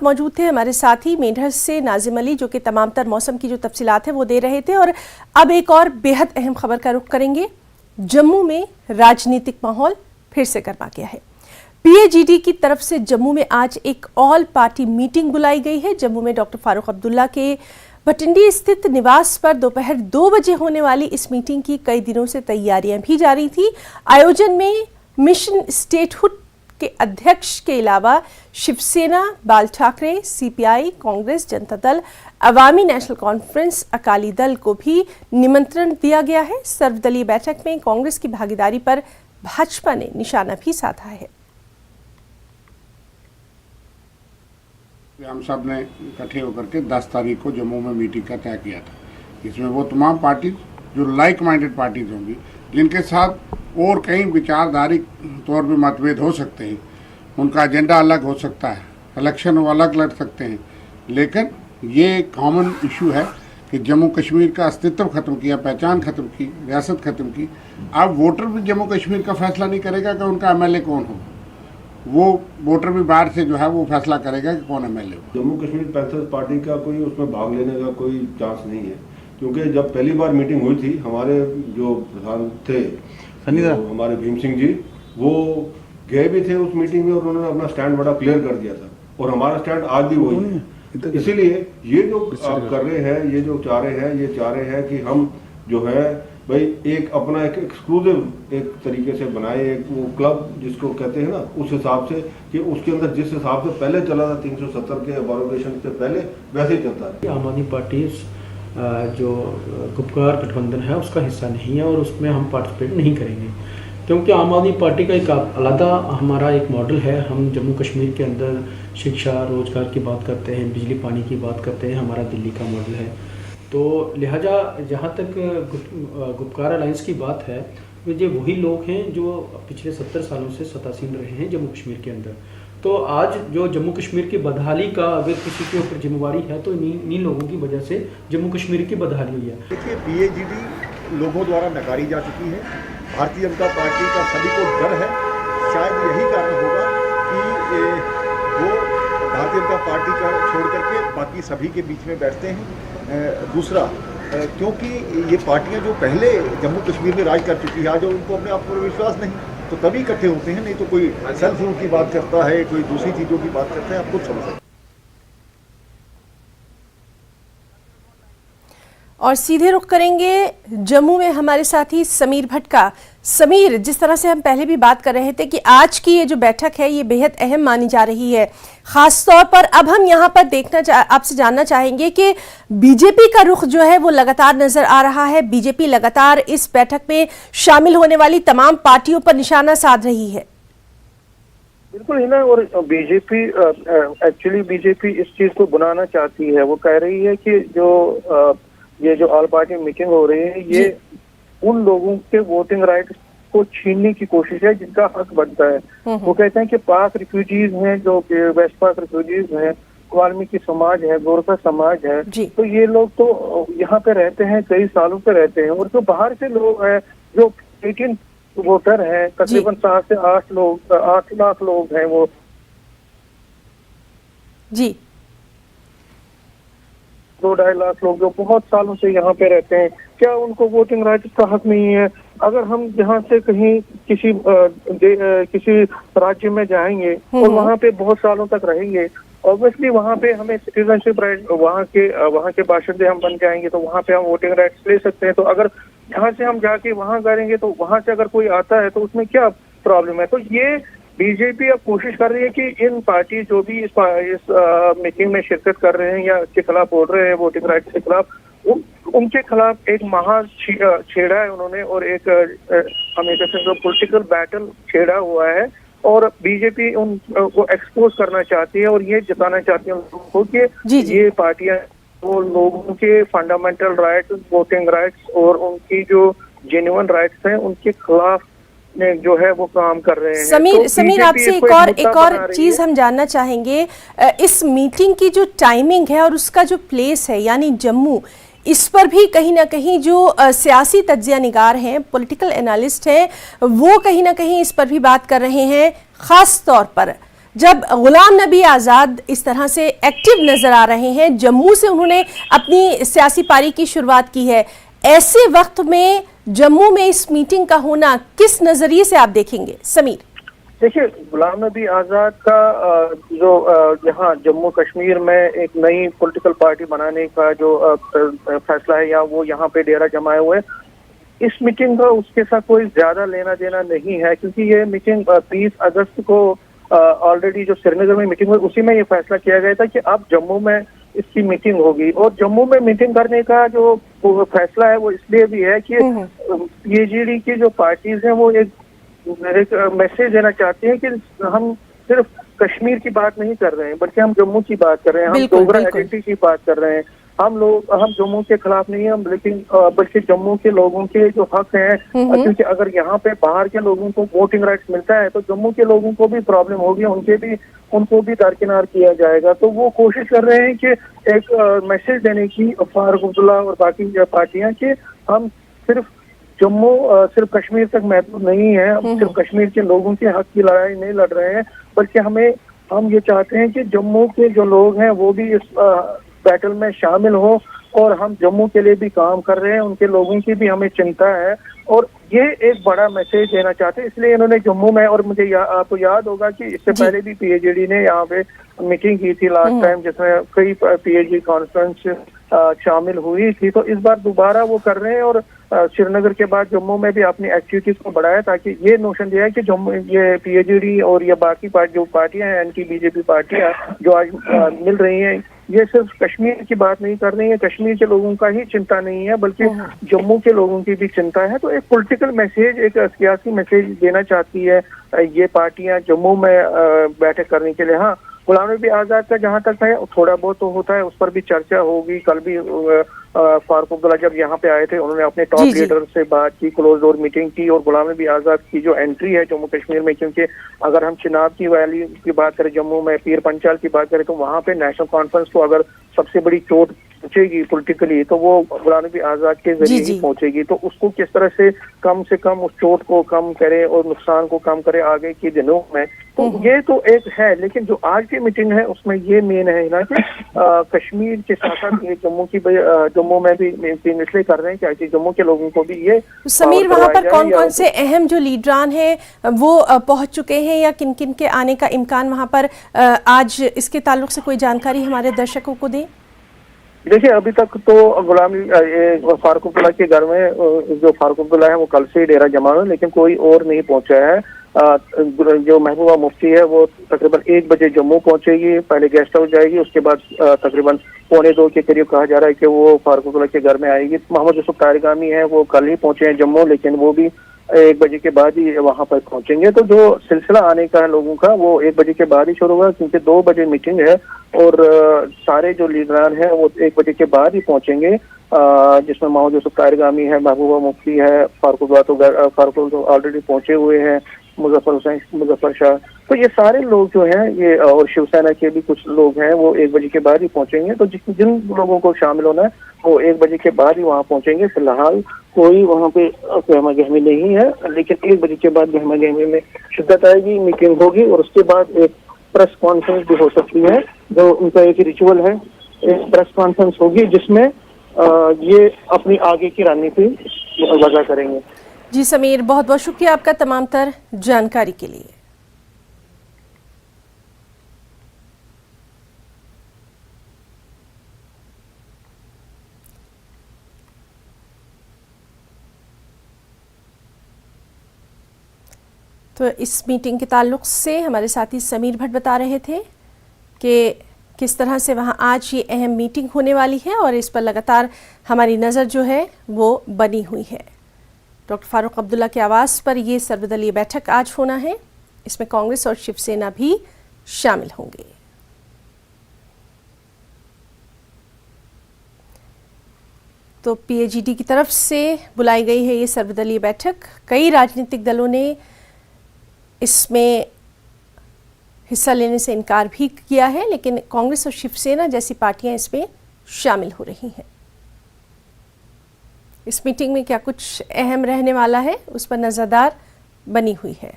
मौजूद थे हमारे साथी मेंढर से नाजिम अली, जो कि तमाम तर मौसम की जो तफसीलात है वो दे रहे थे। और अब एक और बेहद अहम खबर का रुख करेंगे। जम्मू में राजनीतिक माहौल फिर से गर्मा गया है। पीएजीडी की तरफ से जम्मू में आज एक ऑल पार्टी मीटिंग बुलाई गई है। जम्मू में डॉक्टर फारूक अब्दुल्ला के भटिंडी स्थित निवास पर दोपहर 2 बजे होने वाली इस मीटिंग की कई दिनों से तैयारियां भी जारी थी। आयोजन में मिशन स्टेटहुड के अध्यक्ष के अलावा शिवसेना, बाल ठाकरे, सीपीआई, कांग्रेस, जनता दल, अवामी नेशनल कॉन्फ्रेंस, अकाली दल को भी निमंत्रण दिया गया है। सर्वदलीय बैठक में कांग्रेस की भागीदारी पर भाजपा ने निशाना भी साधा है। हम सब ने इकट्ठे होकर के 10 तारीख को जम्मू में मीटिंग का तय किया था। इसमें वो तमाम पार्टी जो लाइक माइंडेड पार्टीज होंगी, जिनके साथ और कई विचारधारिक तौर पे मतभेद हो सकते हैं, उनका एजेंडा अलग हो सकता है, इलेक्शन वो अलग लड़ सकते हैं, लेकिन ये कॉमन इशू है कि जम्मू कश्मीर का अस्तित्व खत्म किया, पहचान खत्म की, रियासत खत्म की। अब वोटर भी जम्मू कश्मीर का फैसला नहीं करेगा कि उनका एमएलए कौन हो, वो वोटर भी बाहर से जो है वो फैसला करेगा कि कौन एमएलए हो। जम्मू कश्मीर पैंथर्स पार्टी का कोई उसमें भाग लेने का कोई चांस नहीं है, क्योंकि जब पहली बार मीटिंग हुई थी, हमारे जो प्रधान थे हमारे भीम सिंह जी, वो गए भी थे उस मीटिंग में और उन्होंने अपना स्टैंड बड़ा क्लियर कर दिया था और हमारा स्टैंड आज भी वही है। इसीलिए ये जो आप कर रहे हैं, ये जो चाह रहे हैं कि हम जो है भाई एक अपना एक एक्सक्लूसिव एक तरीके से बनाए, एक वो क्लब जिसको कहते हैं ना, उस हिसाब से कि उसके अंदर जिस हिसाब से पहले चला था 370 के एबॉर्गेशन से पहले, वैसे ही चलता है। आम आदमी पार्टी जो गुपकार गठबंधन है उसका हिस्सा नहीं है और उसमें हम पार्टिसिपेट नहीं करेंगे, क्योंकि आम आदमी पार्टी का एक अलग हमारा एक मॉडल है। हम जम्मू कश्मीर के अंदर शिक्षा, रोजगार की बात करते हैं, बिजली पानी की बात करते हैं, हमारा दिल्ली का मॉडल है। तो लिहाजा जहाँ तक गुपकार अलायंस की बात है, ये वही लोग हैं जो पिछले 70 सालों से सत्तासीन रहे हैं जम्मू कश्मीर के अंदर। तो आज जो जम्मू कश्मीर की बदहाली का अगर किसी के ऊपर जिम्मेवारी है तो इन्हीं लोगों की वजह से जम्मू कश्मीर की बदहाली हुई है। देखिए, पीएजीडी लोगों द्वारा नकारी जा चुकी है। भारतीय जनता पार्टी का सभी को डर है, शायद यही कारण होगा कि वो भारतीय जनता पार्टी का छोड़ करके बाकी सभी के बीच में बैठते हैं। दूसरा, क्योंकि ये पार्टियां जो पहले जम्मू कश्मीर में राज कर चुकी है, आज उनको अपने आप पर विश्वास नहीं, तो तभी इकट्ठे होते हैं, नहीं तो कोई सेल्फ रूल की बात करता है, कोई दूसरी चीज़ों की बात करता है, आप खुद समझ सकते हैं। और सीधे रुख करेंगे जम्मू में हमारे साथी समीर भट्ट का। समीर, जिस तरह से हम पहले भी बात कर रहे थे कि आज की ये जो बैठक है ये बेहद अहम मानी जा रही है, खास तौर पर अब हम यहाँ पर आपसे जानना चाहेंगे कि बीजेपी का रुख जो है वो लगातार नजर आ रहा है। बीजेपी लगातार इस बैठक में शामिल होने वाली तमाम पार्टियों पर निशाना साध रही है। बिल्कुल है ना, और बीजेपी एक्चुअली बीजेपी इस चीज को बनाना चाहती है। वो कह रही है कि ये जो ऑल पार्टी मीटिंग हो रही है, ये उन लोगों के वोटिंग राइट को छीनने की कोशिश है जिनका हक बनता है। वो कहते हैं कि पाक रिफ्यूजीज हैं, जो वेस्ट पाक रिफ्यूजीज हैं, वाल्मीकि समाज है, गोरखा समाज है, तो ये लोग तो यहाँ पे रहते हैं, कई सालों पे रहते हैं। और जो बाहर से लोग हैं, जो 18 वोटर हैं, तकरीबन 7 से 8 लाख लोग हैं, वो जी 2-2.5 लाख लोग जो बहुत सालों से यहाँ पे रहते हैं, क्या उनको वोटिंग राइट का हक नहीं है? अगर हम यहाँ से कहीं किसी राज्य में जाएंगे और वहाँ पे बहुत सालों तक रहेंगे, ऑब्वियसली वहाँ पे हमें सिटीजनशिप राइट, वहाँ के बाशिंदे हम बन जाएंगे, तो वहाँ पे हम वोटिंग राइट्स ले सकते हैं। तो अगर यहाँ से हम जाके वहाँ करेंगे तो वहाँ से अगर कोई आता है तो उसमें क्या प्रॉब्लम है? तो ये बीजेपी अब कोशिश कर रही है कि इन पार्टी जो भी इस मीटिंग में शिरकत कर रहे हैं या के खिलाफ बोल रहे हैं, वोटिंग राइट्स के खिलाफ, उनके खिलाफ एक महा छेड़ा है उन्होंने, और एक हम एक पॉलिटिकल बैटल छेड़ा हुआ है। और बीजेपी उनको एक्सपोज करना चाहती है और ये जताना चाहती है लोगों को कि ये पार्टियां वो लोगों के फंडामेंटल राइट्स, वोटिंग राइट्स और उनकी जो जेन्युइन राइट्स हैं उनके खिलाफ जो है वो काम कर रहे हैं। समीर आपसे एक और चीज हम जानना चाहेंगे, इस मीटिंग की जो टाइमिंग है और उसका जो प्लेस है यानी जम्मू, इस पर भी कहीं ना कहीं जो सियासी तज्जिया निगार हैं, पॉलिटिकल एनालिस्ट हैं, वो कहीं ना कहीं इस पर भी बात कर रहे हैं। खास तौर पर जब गुलाम नबी आज़ाद इस तरह से एक्टिव नजर आ रहे हैं, जम्मू से उन्होंने अपनी सियासी पारी की शुरुआत की है, ऐसे वक्त में जम्मू में इस मीटिंग का होना किस नजरिए से आप देखेंगे समीर? देखिए, गुलाम नबी आज़ाद का जो यहाँ जम्मू कश्मीर में एक नई पॉलिटिकल पार्टी बनाने का जो फैसला है, या वो यहाँ पे डेरा जमाए हुए, इस मीटिंग का उसके साथ कोई ज्यादा लेना देना नहीं है, क्योंकि ये मीटिंग 30 अगस्त को ऑलरेडी जो श्रीनगर में मीटिंग हुई उसी में ये फैसला किया गया था कि अब जम्मू में इसकी मीटिंग होगी। और जम्मू में मीटिंग करने का जो फैसला है वो इसलिए भी है कि पीएचडी की जो पार्टीज हैं वो एक मैसेज देना चाहते हैं कि हम सिर्फ कश्मीर की बात नहीं कर रहे हैं, बल्कि हम जम्मू की बात कर रहे हैं, हम डोगरा आइडेंटिटी की बात कर रहे हैं। हम जम्मू के खिलाफ नहीं हैं, लेकिन बल्कि जम्मू के लोगों के जो हक हैं, क्योंकि अगर यहाँ पे बाहर के लोगों को वोटिंग राइट्स मिलता है तो जम्मू के लोगों को भी प्रॉब्लम होगी, उनको भी दरकिनार किया जाएगा। तो वो कोशिश कर रहे हैं कि एक मैसेज देने की, फारूक अब्दुल्ला और बाकी पार्टियां, कि हम जम्मू सिर्फ कश्मीर तक महदूद नहीं है, हम सिर्फ कश्मीर के लोगों के हक की लड़ाई नहीं लड़ रहे हैं, बल्कि हम ये चाहते हैं कि जम्मू के जो लोग हैं वो भी इस बैटल में शामिल हो, और हम जम्मू के लिए भी काम कर रहे हैं, उनके लोगों की भी हमें चिंता है, और ये एक बड़ा मैसेज देना चाहते हैं। इसलिए इन्होंने जम्मू में, और मुझे आपको याद होगा कि इससे पहले भी पीएचडी ने यहाँ पे मीटिंग की थी लास्ट टाइम, जिसमें कई पीएचडी कॉन्फ्रेंस शामिल हुई थी, तो इस बार दोबारा वो कर रहे हैं, और श्रीनगर के बाद जम्मू में भी अपनी एक्टिविटीज को बढ़ाया, ताकि ये नोशन दिया है कि जम्मू ये पीएचडी और ये बाकी जो पार्टियां हैं, एंटी बीजेपी पार्टियां जो आज मिल रही हैं, ये सिर्फ कश्मीर की बात नहीं कर रही है, कश्मीर के लोगों का ही चिंता नहीं है, बल्कि जम्मू के लोगों की भी चिंता है। तो एक पॉलिटिकल मैसेज, एक सियासी मैसेज देना चाहती है ये पार्टियां जम्मू में बैठक करने के लिए। हाँ, गुलाम नबी आज़ाद का जहाँ तक है थोड़ा बहुत तो होता है, उस पर भी चर्चा होगी। कल भी फारूक अब्दुल्ला जब यहाँ पे आए थे, उन्होंने अपने टॉप लीडर से बात की, क्लोज डोर मीटिंग की, और गुलाम नबी आज़ाद की जो एंट्री है जम्मू कश्मीर में, क्योंकि अगर हम चिनाब की वैली की बात करें, जम्मू में पीर पंचाल की बात करें, तो वहाँ पे नेशनल कॉन्फ्रेंस को अगर सबसे बड़ी चोट पहुंचेगी पॉलिटिकली, तो वो गुलाम नबी आज़ाद के जरिए ही पहुंचेगी। तो उसको किस तरह से कम उस चोट को कम करे और नुकसान को कम करे आगे के दिनों में, तो ये तो एक है। लेकिन जो आज की मीटिंग है उसमें ये मेन है ना कि कश्मीर के साथ साथ ये जम्मू में भी मीटिंग इसलिए कर रहे हैं कि जम्मू के लोगों को भी ये। समीर, वहाँ पर कौन कौन से अहम जो लीडरान हैं वो पहुंच चुके हैं, या किन किन के आने का इम्कान वहाँ पर आज, इसके ताल्लुक से कोई जानकारी हमारे दर्शकों को दें? देखिए, अभी तक तो गुलाम फारूक अब्दुल्ला के घर में जो फारूक अब्दुल्ला है वो कल से डेरा जमा है, लेकिन कोई और नहीं पहुंचा है। जो महबूबा मुफ्ती है वो तकरीबन 1 बजे जम्मू पहुंचेगी, पहले गेस्ट हाउस जाएगी, उसके बाद तकरीबन 1:45 के करीब कहा जा रहा है कि वो फारूक अब्दुल्ला के घर में आएगी। मोहम्मद यूसुफ तारिगामी है वो कल ही पहुंचे हैं जम्मू, लेकिन वो भी 1 बजे के बाद ही वहां पर पहुंचेंगे। तो जो सिलसिला आने का है लोगों का वो 1 बजे के बाद ही शुरू होगा, क्योंकि 2 बजे मीटिंग है, और सारे जो लीडरान हैं वो 1 बजे के बाद ही पहुंचेंगे, जिसमें मोहम्मद यूसुफ तारिगामी है, महबूबा मुफ्ती है, फारूक ऑलरेडी पहुंचे हुए हैं, मुजफ्फर शाह। तो ये सारे लोग जो हैं ये, और शिवसेना के भी कुछ लोग हैं, वो 1 बजे के बाद ही पहुंचेंगे। तो जिन लोगों को शामिल होना है वो 1 बजे के बाद ही वहाँ पहुंचेंगे। फिलहाल कोई वहाँ पे गहमा गहमी नहीं है, लेकिन 1 बजे के बाद गहमा गहमी में शिद्दत आएगी, मीटिंग होगी, और उसके बाद एक प्रेस कॉन्फ्रेंस भी हो सकती है, जो उनका एक रिचुअल है। एक प्रेस कॉन्फ्रेंस होगी जिसमें ये अपनी आगे की रणनीति वजह करेंगे। जी समीर, बहुत बहुत शुक्रिया आपका तमाम तर जानकारी के लिए। तो इस मीटिंग के ताल्लुक से हमारे साथी समीर भट्ट बता रहे थे कि किस तरह से वहां आज ये अहम मीटिंग होने वाली है, और इस पर लगातार हमारी नज़र जो है वो बनी हुई है। डॉक्टर फारूक अब्दुल्ला के आवास पर ये सर्वदलीय बैठक आज होना है, इसमें कांग्रेस और शिवसेना भी शामिल होंगे। तो पीएचडी की तरफ से बुलाई गई है ये सर्वदलीय बैठक। कई राजनीतिक दलों ने इसमें हिस्सा लेने से इनकार भी किया है, लेकिन कांग्रेस और शिवसेना जैसी पार्टियां इसमें शामिल हो रही हैं। इस मीटिंग में क्या कुछ अहम रहने वाला है उस पर नजरदार बनी हुई है।